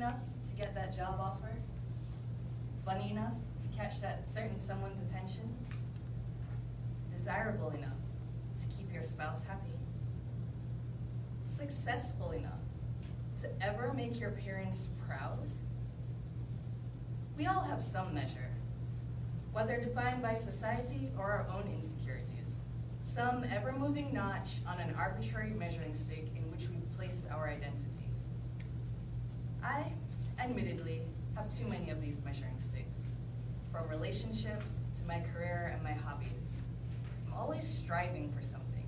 enough to get that job offer? Funny enough to catch that certain someone's attention? Desirable enough to keep your spouse happy? Successful enough to ever make your parents proud? We all have some measure, whether defined by society or our own insecurities, some ever-moving notch on an arbitrary measuring stick in which we've placed our identity. I, admittedly, have too many of these measuring sticks, from relationships to my career and my hobbies. I'm always striving for something,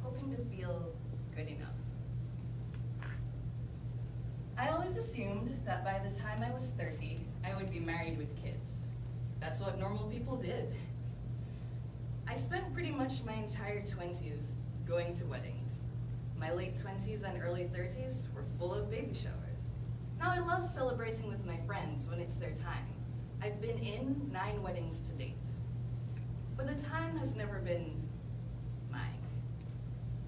hoping to feel good enough. I always assumed that by the time I was 30, I would be married with kids. That's what normal people did. I spent pretty much my entire 20s going to weddings. My late 20s and early 30s were full of baby showers. Now I love celebrating with my friends when it's their time. I've been in 9 weddings to date. But the time has never been mine.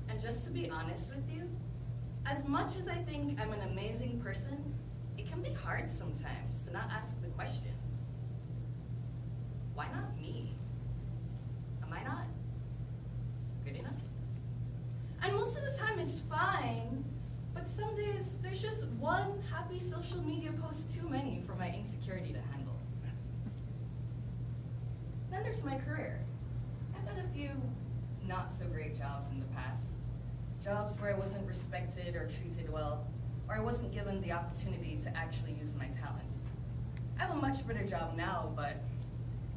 And just to be honest with you, as much as I think I'm an amazing person, it can be hard sometimes to not ask the question, why not me? Am I not good enough? And most of the time it's fine, but some days there's just one happy social media post too many for my insecurity to handle. Then there's my career. I've had a few not so great jobs in the past. Jobs where I wasn't respected or treated well, or I wasn't given the opportunity to actually use my talents. I have a much better job now, but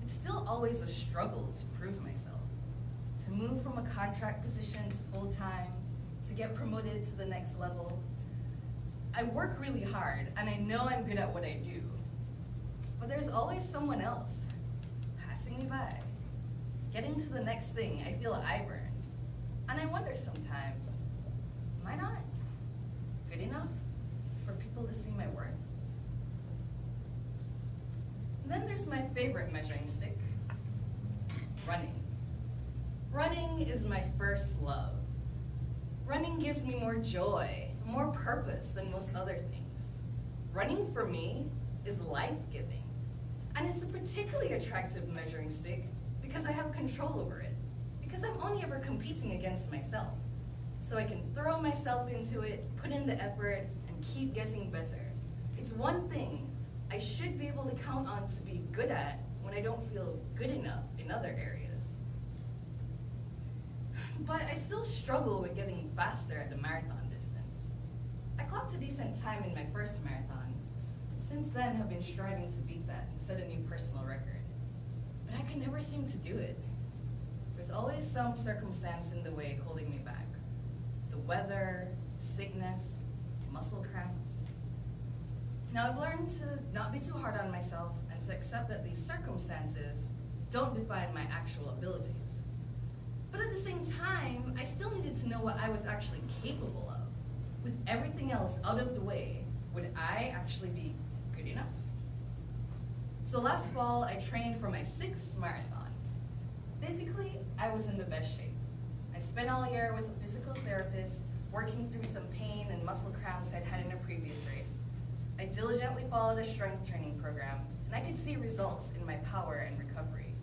it's still always a struggle to prove myself. To move from a contract position to full-time, to get promoted to the next level. I work really hard, and I know I'm good at what I do. But there's always someone else passing me by, getting to the next thing I feel I've earned. And I wonder sometimes, am I not good enough for people to see my worth? And then there's my favorite measuring stick, running. Running is my first love. Running gives me more joy, more purpose than most other things. Running for me is life-giving. And it's a particularly attractive measuring stick because I have control over it. Because I'm only ever competing against myself. So I can throw myself into it, put in the effort, and keep getting better. It's one thing I should be able to count on to be good at when I don't feel good enough in other areas. But I still struggle with getting faster at the marathon distance. I clocked a decent time in my first marathon. Since then, have been striving to beat that and set a new personal record. But I can never seem to do it. There's always some circumstance in the way holding me back. The weather, sickness, muscle cramps. Now I've learned to not be too hard on myself and to accept that these circumstances don't define my actual abilities. But at the same time, I still needed to know what I was actually capable of. With everything else out of the way, would I actually be good enough? So last fall, I trained for my 6th marathon. Basically, I was in the best shape. I spent all year with a physical therapist, working through some pain and muscle cramps I'd had in a previous race. I diligently followed a strength training program, and I could see results in my power and recovery.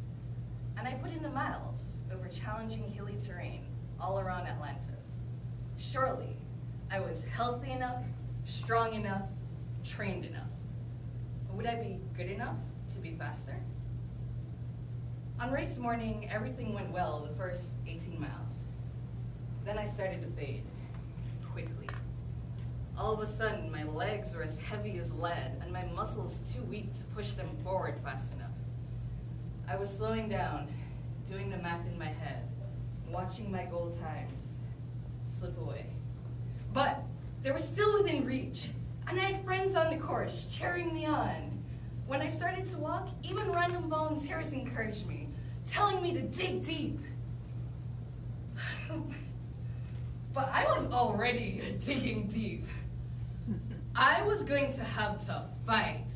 And I put in the miles over challenging hilly terrain all around Atlanta. Surely, I was healthy enough, strong enough, trained enough. But would I be good enough to be faster? On race morning, everything went well the first 18 miles. Then I started to fade, quickly. All of a sudden, my legs were as heavy as lead, and my muscles too weak to push them forward fast enough. I was slowing down, doing the math in my head, watching my goal times slip away. But they were still within reach, and I had friends on the course cheering me on. When I started to walk, even random volunteers encouraged me, telling me to dig deep. But I was already digging deep. I was going to have to fight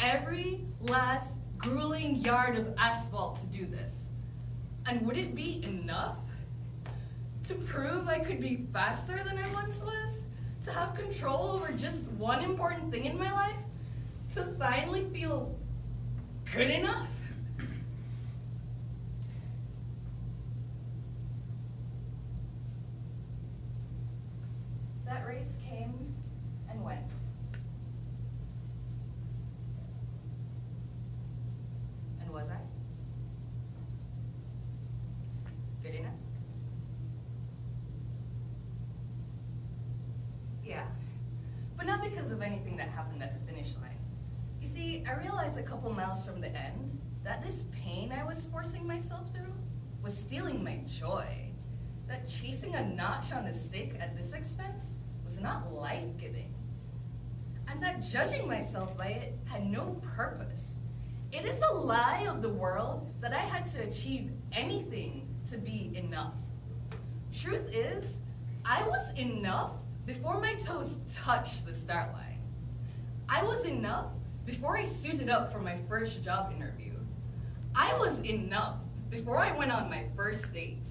every last grueling yard of asphalt to do this. And would it be enough to prove I could be faster than I once was? To have control over just one important thing in my life? To finally feel good enough? That race came and went. And was I good enough? Yeah, but not because of anything that happened at the finish line. You see, I realized a couple miles from the end that this pain I was forcing myself through was stealing my joy. That chasing a notch on the stick at this expense was not life-giving. And that judging myself by it had no purpose. It is a lie of the world that I had to achieve anything to be enough. Truth is, I was enough before my toes touched the start line. I was enough before I suited up for my first job interview. I was enough before I went on my first date.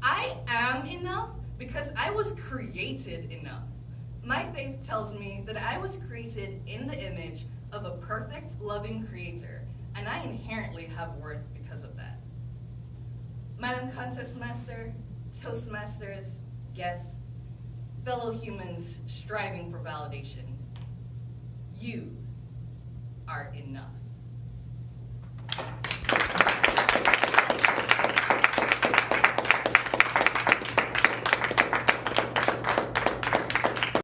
I am enough because I was created enough. My faith tells me that I was created in the image of a perfect, loving creator, and I inherently have worth because of that. Madam Contest Master, Toastmasters, guests, fellow humans striving for validation, you are enough.